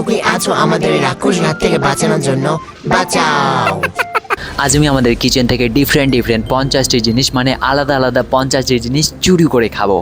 কেউ কি আছো আমাদের এই রাক্ষস হাত থেকে বাঁচানোর জন্য? বাঁচাও। আজ আমি আমাদের কিচেন থেকে ডিফারেন্ট 50টি জিনিস মানে আলাদা আলাদা 50টি জিনিস চুরি করে খাবো।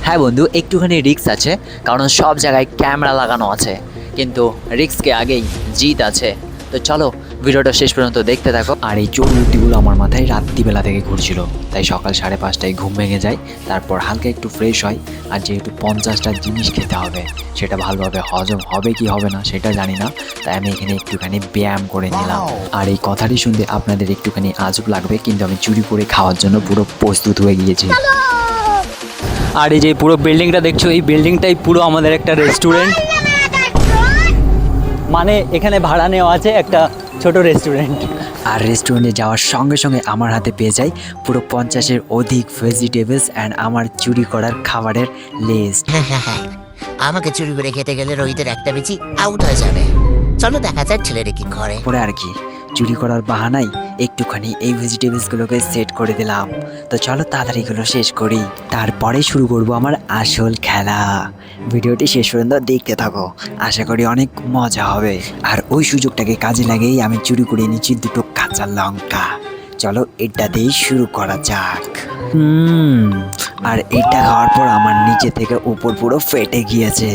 হ্যাঁ বন্ধু, একটুখানি রিস্ক আছে, কারণ সব জায়গায় ক্যামেরা লাগানো আছে, কিন্তু রিস্ককে আগেই জিত আছে। তো চলো ভিডিওটা শেষ পর্যন্ত দেখতে থাকো। আর এই চোর বুদ্ধিগুলো আমার মাথায় রাত্রিবেলা থেকে ঘুরছিল, তাই সকাল 5:30টায় ঘুম ভেঙে যায়। তারপর হালকা একটু ফ্রেশ হয়, আর যেহেতু 50টা জিনিস খেতে হবে, সেটা ভালোভাবে হজম হবে কি হবে না সেটা জানি না, তাই আমি এখানে একটুখানি ব্যায়াম করে নিলাম। আর এই কথাটি শুনতে আপনাদের একটুখানি আজব লাগবে, কিন্তু আমি চুরি করে খাওয়ার জন্য পুরো প্রস্তুত হয়ে গিয়েছি। আর এই যে পুরো বিল্ডিংটা দেখছো, এই বিল্ডিংটাই পুরো আমাদের একটা রেস্টুরেন্ট, মানে এখানে ভাড়া নেওয়া আছে একটা ছোট রেস্টুরেন্ট। আর রেস্টুরেন্টে যাওয়ার সঙ্গে সঙ্গে আমার হাতে পেয়ে যাই পুরো 50-এর অধিক ভেজিটেবলস অ্যান্ড আমার চুরি করার খাবারের লিস্ট। আমাকে চুরি করে খেতে গেলে রোহিতের একটা বেশি আউট হয়ে যাবে। চলো দেখা যাক ছেলেরা কি করে। পরে আর কি, চুরি করার বাহানায় একটুখানি এই ভেজিটেবলসগুলোকে সেট করে দিলাম। তো চলো তাড়াতাড়ি এগুলো শেষ করি, তারপরে শুরু করব আমার আসল খেলা। ভিডিওটি শেষ পর্যন্ত দেখতে থাকো, আশা করি অনেক মজা হবে। আর ওই সুযোগটাকে কাজে লাগিয়েই আমি চুরি করে নিচ্ছি 2টো কাঁচা লঙ্কা। চলো এটা দিয়েই শুরু করা যাক। আর এটা খাওয়ার পর আমার নিচে থেকে উপর পুরো ফেটে গিয়েছে।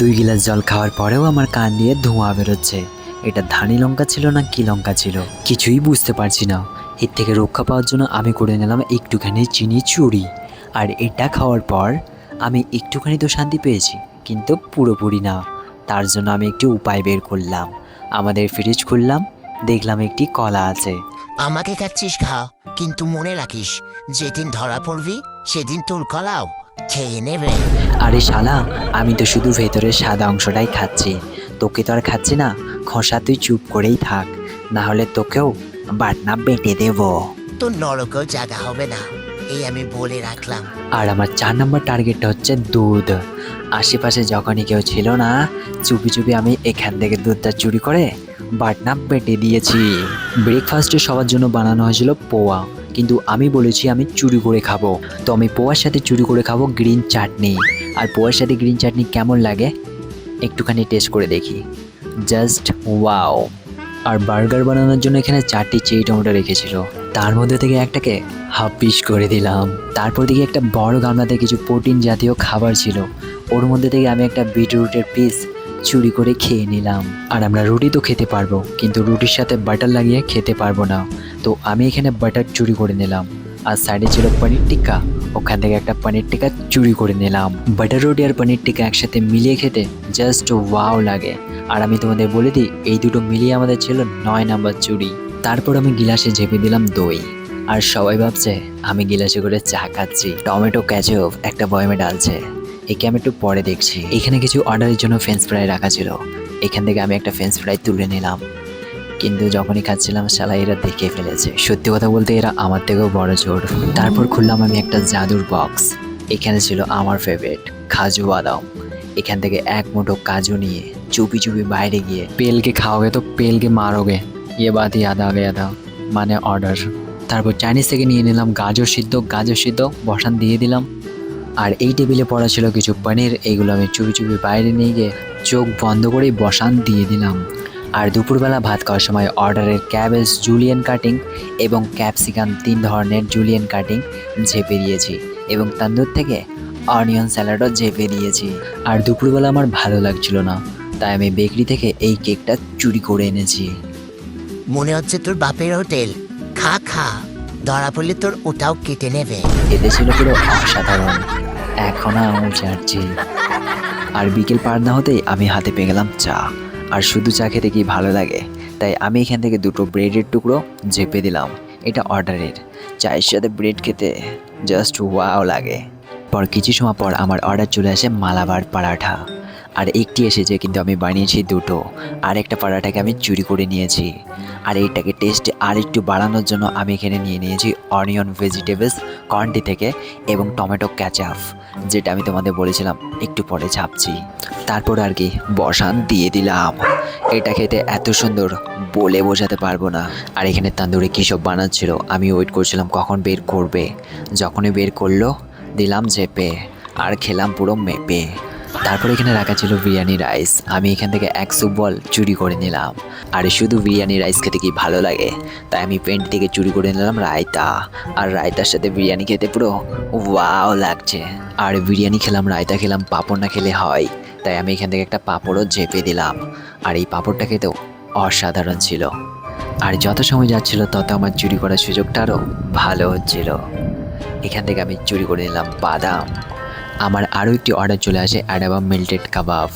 2 গিলাস জল খাওয়ার পরেও আমার কান দিয়ে ধোঁয়া বেরোচ্ছে। এটা ধানি লঙ্কা ছিল না কি লঙ্কা ছিল কিছুই বুঝতে পারছি না। এর থেকে রক্ষা পাওয়ার জন্য আমি করে নিলাম একটুখানি চিনি চুরি। আর এটা খাওয়ার পর আমি একটুখানি তো শান্তি পেয়েছি, কিন্তু পুরোপুরি না। তার জন্য আমি একটি উপায় বের করলাম। আমাদের ফ্রিজ খুললাম, দেখলাম একটি কলা আছে। আমাকে খাচ্ছিস খা, কিন্তু মনে রাখিস যেদিন ধরা পড়বি সেদিন তোর কলাও খেয়ে নেবে। আরে শালা, আমি তো শুধু ভেতরের সাদা অংশটাই খাচ্ছি, তোকে তো আর খাচ্ছি না। খোসা তুই চুপ করেই থাক, না হলে তোকেও বাটনা বেটে দেব। তোর নরকেও জায়গা হবে না, এই আমি বলে রাখলাম। আর আমার 4 নম্বর টার্গেটটা হচ্ছে দুধ। আশেপাশে যখনই কেউ ছিল না, চুপি চুপি আমি এখান থেকে দুধটা চুরি করে বাটনা বেটে দিয়েছি। ব্রেকফাস্টে সবার জন্য বানানো হয়েছিল পোয়া, কিন্তু আমি বলেছি আমি চুরি করে খাবো। তো আমি পোয়ার সাথে চুরি করে খাবো গ্রিন চাটনি। আর পোয়ার সাথে গ্রিন চাটনি কেমন লাগে একটুখানি টেস্ট করে দেখি, জাস্ট ওয়াও। আর বার্গার বানানোর জন্য এখানে 4টি চেরি টমেটো রেখেছিল, তার মধ্যে থেকে একটাকে হাফ পিস করে দিলাম। তারপর দিকে একটা বড় গামলাতে কিছু প্রোটিন জাতীয় খাবার ছিল, ওর মধ্যে থেকে আমি একটা বিটরুটের পিস চুরি করে খেয়ে নিলাম। আর আমরা রুটি তো খেতে পারবো, কিন্তু রুটির সাথে বাটার লাগিয়ে খেতে পারবো না, তো আমি এখানে বাটার চুরি করে নিলাম। আর সাইডে ছিল পনির টিক্কা, ওখান থেকে একটা পনির টিক্কা চুরি করে নিলাম। বাটার রুটি আর পনির টিক্কা একসাথে মিলিয়ে খেতে জাস্ট ওয়াও লাগে। আর আমি তোমাদের বলে দিই, এই দুটো মিলিয়ে আমাদের ছিল 9 নাম্বার চুরি। তারপর আমি গিলাসে ঝেপে দিলাম দই, আর সবাই ভাবছে আমি গিলাসে করে চা খাচ্ছি। টমেটো ক্যাচআপ একটা বয়মে ডালছে, একে আমি একটু পরে দেখছি। এখানে কিছু অর্ডারের জন্য ফ্রেঞ্চ ফ্রাই রাখা ছিল, এখান থেকে আমি একটা ফ্রেঞ্চ ফ্রাই তুলে নিলাম, কিন্তু যখনই খাচ্ছিলাম শালা এরা দেখে ফেলেছে। সত্যি কথা বলতে এরা আমার থেকেও বড় চোর। তারপর খুললাম আমি একটা জাদুর বক্স, এখানে ছিল আমার ফেভারিট কাজু বাদাম। এখান থেকে এক মুঠো কাজু নিয়ে চুপি চুপি বাইরে গিয়ে পেলকে খাওয়াবে তো পেলকে মারোগে, ইয়ে বাত ইয়াদ আ গয়া থা, মানে অর্ডার। তারপর চাইনিজ থেকে নিয়ে নিলাম গাজর সিদ্ধ বসান দিয়ে দিলাম। আর এই টেবিলে পড়া ছিল কিছু পনির, এইগুলো আমি চুপি চুপি বাইরে নিয়ে গিয়ে চোখ বন্ধ করেই বসান দিয়ে দিলাম। আর দুপুরবেলা ভাত খাওয়ার সময় অর্ডারের ক্যাবেজ জুলিয়ান কাটিং এবং ক্যাপসিকাম 3 ধরনের জুলিয়ান কাটিং ঝেপে দিয়েছি, এবং তান্দুর থেকে অনিয়ন স্যালাডও ঝেপে দিয়েছি। আর দুপুরবেলা আমার ভালো লাগছিল না, তাই আমি বেকারি থেকে এই কেকটা চুরি করে এনেছি। মনে হচ্ছে তোর বাপের হোটেল, খা খা, ধরা পড়লে তোর ওটাও কেটে নেবে। এতে ছিল পুরো অসাধারণ, এখন আঙুল চাটছি। আর বিকেল পার না হতেই আমি হাতে পেয়ে গেলাম চা। আর শুধু চা খেতে কি ভালো লাগে, তাই আমি এখান থেকে 2টো ব্রেডের টুকরো চেপে দিলাম। এটা অর্ডারের, চায়ের সাথে ব্রেড খেতে জাস্ট ওয়াও লাগে। পর কিছু সময় পর আমার অর্ডার চলে আসে মালাবার পরাঠা। আর একটি এসেছে, কিন্তু আমি বানিয়েছি 2টো। আর একটা পরাঠাকে আমি চুরি করে নিয়েছি। আর এইটাকে টেস্ট আর একটু বাড়ানোর জন্য আমি এখানে নিয়ে নিয়েছি অনিয়ন ভেজিটেবলস কর্নটি থেকে এবং টমেটো ক্যাচআপ, যেটা আমি তোমাদের বলেছিলাম একটু পরে ছাপছি। তারপর আর কি বসান দিয়ে দিলাম। এটা খেতে এত সুন্দর বলে বোঝাতে পারবো না। আর এখানে তান্দুরে কী সব বানাচ্ছিল, আমি ওয়েট করছিলাম কখন বের করবে। যখনই বের করলো দিলাম চেপে, আর খেলাম পুরো মেপে। তারপর এখানে রাখা ছিল বিরিয়ানি রাইস। আমি এখান থেকে এক স্যুপ বল চুরি করে নিলাম। আর শুধু বিরিয়ানি রাইস খেতে কি ভালো লাগে, তাই আমি পেন্ট থেকে চুরি করে নিলাম রায়তা। আর রায়তার সাথে বিরিয়ানি খেতে পুরো ওয়াও লাগছে। আর বিরিয়ানি খেলাম, রায়তা খেলাম, পাঁপড় না খেলে হয়, তাই আমি এখান থেকে একটা পাঁপড়ও চেপে দিলাম। আর এই পাঁপড়টা খেতেও অসাধারণ ছিল। আর যত সময় যাচ্ছিল তত আমার চুরি করার সুযোগটা আরও ভালো হচ্ছিল। এখান থেকে আমি চুরি করে নিলাম বাদাম। আমার আরও একটি অর্ডার চলে আসে অ্যাডাবাম মেল্টেড কাবাব।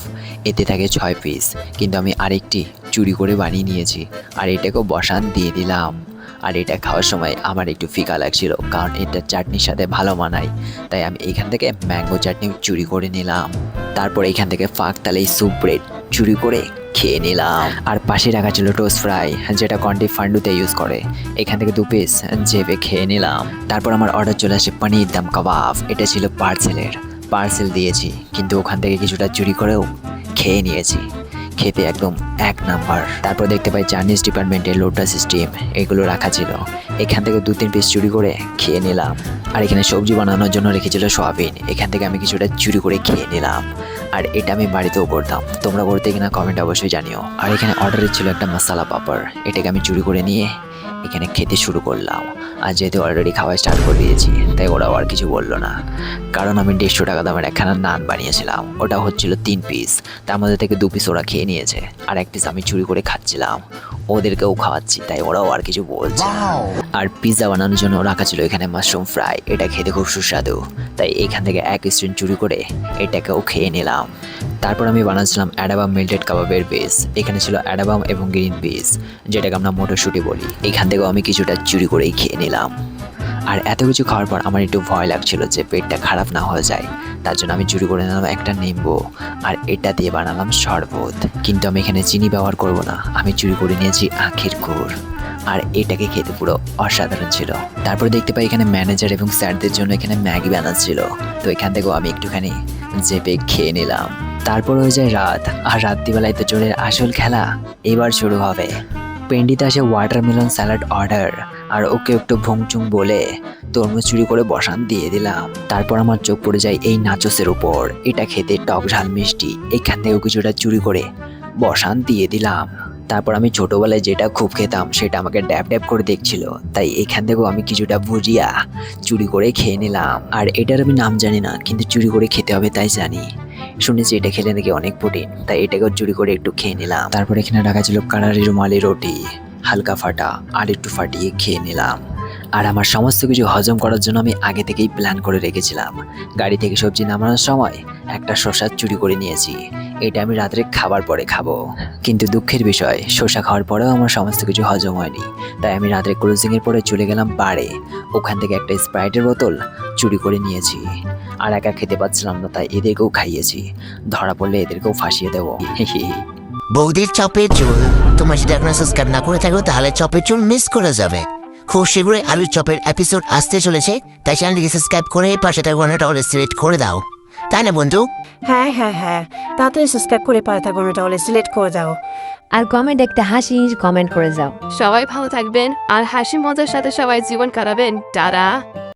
এতে থাকে 6 পিস, কিন্তু আমি আরেকটি চুরি করে বানিয়ে নিয়েছি আর এটাকেও বসান দিয়ে দিলাম। আর এটা খাওয়ার সময় আমার একটু ফিকা লাগছিল, কারণ এটা চাটনির সাথে ভালো মানায়, তাই আমি এখান থেকে ম্যাঙ্গো চাটনি চুরি করে নিলাম। তারপর এখান থেকে ফাঁক তালে স্যুপ ব্রেড চুরি করে খেয়ে নিলাম। আর পাশে রাখা ছিল টোস্ট ফ্রাই, যেটা কন্টি ফান্ডুতে ইউজ করে। এখান থেকে 2 পিস চেপে খেয়ে নিলাম। তারপর আমার অর্ডার চলে আসে পনির দম কাবাব। এটা ছিল পার্সেল দিয়েছি, কিন্তু ওখান থেকে কিছুটা চুরি করেও খেয়ে নিয়েছি। খেতে একদম এক নাম্বার। তারপর দেখতে পাই চাইনিজ ডিপার্টমেন্টে লোটাস স্টিম এগুলো রাখা ছিল। এখান থেকে 2-3 পিস চুরি করে খেয়ে নিলাম। আর এখানে সবজি বানানোর জন্য রেখেছিল সয়াবিন। এখান থেকে আমি কিছুটা চুরি করে খেয়ে নিলাম। আর এটা আমি বাড়িতেও করতাম, তোমরা করতে কিনা কমেন্ট অবশ্যই জানিও। আর এখানে অর্ডারে ছিল একটা মশলা পাপড়, এটাকে আমি চুরি করে নিয়ে এখানে খেতে শুরু করলাম। আর যেহেতু অলরেডি খাওয়া স্টার্ট করে দিয়েছি, তাই ওরাও আর কিছু বললো না, কারণ আমি 150 টাকা দামের একখানা নান বানিয়েছিলাম। ওটা হচ্ছিল 3 পিস, তার মধ্যে থেকে 2 পিস ওরা খেয়ে নিয়েছে আর 1 পিস আমি চুরি করে খাচ্ছিলাম। ওদেরকেও খাওয়াচ্ছি, তাই ওরাও আর কিছু বলছে না। আর পিৎজা বানানোর জন্য রাখা ছিল এখানে মাশরুম ফ্রাই। এটা খেতে খুব সুস্বাদু, তাই এখান থেকে 1 স্ট্রিং চুরি করে এটাকেও খেয়ে নিলাম। তারপর আমি বানাচ্ছিলাম অ্যাডাবাম মেল্টেড কাবাবের বেস। এখানে ছিল অ্যাডাবাম এবং গ্রিন পিস, যেটাকে আমরা মটরশুঁটি বলি। এখান থেকেও আমি কিছুটা চুরি করেই খেয়ে নিলাম। আর এত কিছু খাওয়ার পর আমার একটু ভয় লাগছিল যে পেটটা খারাপ না হয়ে যায়, তার জন্য আমি চুরি করে নিলাম একটা নিম্বু আর এটা দিয়ে বানালাম শরবত। কিন্তু আমি এখানে চিনি ব্যবহার করব না, আমি চুরি করে নিয়েছি আখের গুড়। আর এটাকে খেতে পুরো অসাধারণ ছিল। তারপর দেখতে পাই এখানে ম্যানেজার এবং স্যারদের জন্য এখানে ম্যাগি বানাচ্ছিল, তো এখান থেকেও আমি একটুখানি চেপে খেয়ে নিলাম। তারপর হয়ে যায় রাত, আর রাত্রিবেলায় তো চোরের আসল খেলা এবার শুরু হবে। পেন্ডিতে আসে ওয়াটারমেলন স্যালাড অর্ডার, আর ওকে একটু ভংচুং বলে তরমুজ চুরি করে বসান দিয়ে দিলাম। তারপর আমার চোখ পড়ে যায় এই নাচোসের উপর। এটা খেতে টক ঝাল মিষ্টি, এখান থেকেও কিছুটা চুরি করে বসান দিয়ে দিলাম। তারপর আমি ছোটবেলায় যেটা খুব খেতাম সেটা আমাকে ড্যাব ড্যাব করে দেখছিল, তাই এখান থেকেও আমি কিছুটা ভুজিয়া চুরি করে খেয়ে নিলাম। আর এটার আমি নাম জানি না, কিন্তু চুরি করে খেতে হবে তাই জানি। শুনেছি এটা খেলে নাকি অনেক প্রোটিন, তাই এটাকেও চুরি করে একটু খেয়ে নিলাম। তারপর এখানে রাখা ছিল কারারি রুমালি রুটি, হালকা ফাটা আর একটু ফাটিয়ে খেয়ে নিলাম। আর আমার সমস্ত কিছু হজম করার জন্য আমি আগে থেকেই প্ল্যান করে রেখেছিলাম। গাড়ি থেকে সবজি নামানোর সময় একটা শসা চুরি করে নিয়েছি, এটা আমি রাত্রে খাবার পরে খাবো। কিন্তু দুঃখের বিষয়, শসা খাওয়ার পরেও আমার সমস্ত কিছু হজম হয়নি, তাই আমি রাত্রে ক্রুজিংয়ের পরে চলে গেলাম বারে। ওখান থেকে একটা স্প্রাইটের বোতল চুরি করে নিয়েছি। আর একা খেতে পাচ্ছিলাম না, তাই এদেরকেও খাইয়েছি। ধরা পড়লে এদেরকেও ফাঁসিয়ে দেবো। বৌদির চপের চুল, তোমরা যদি এখন সাবস্ক্রাইব না করে থাকো তাহলে চপের চুল মিস করে যাবে। খুব শীঘ্রই আলুর চপের এপিসোড আসতে চলেছে, তাই চ্যানেলটিকে সাবস্ক্রাইব করে পাশে থাকা ঘন্টাটা অল সিলেক্ট করে দাও, তাই না বন্ধু? হ্যাঁ হ্যাঁ হ্যাঁ, তাড়াতাড়ি সাবস্ক্রাইব করে পারে থাকবেন, এটা হলে সিলেক্ট করে দাও। আর কমেন্ট একটা হাসি কমেন্ট করে যাও। সবাই ভালো থাকবেন আর হাসি মজার সাথে সবাই জীবন কাটাবেন। টাটা।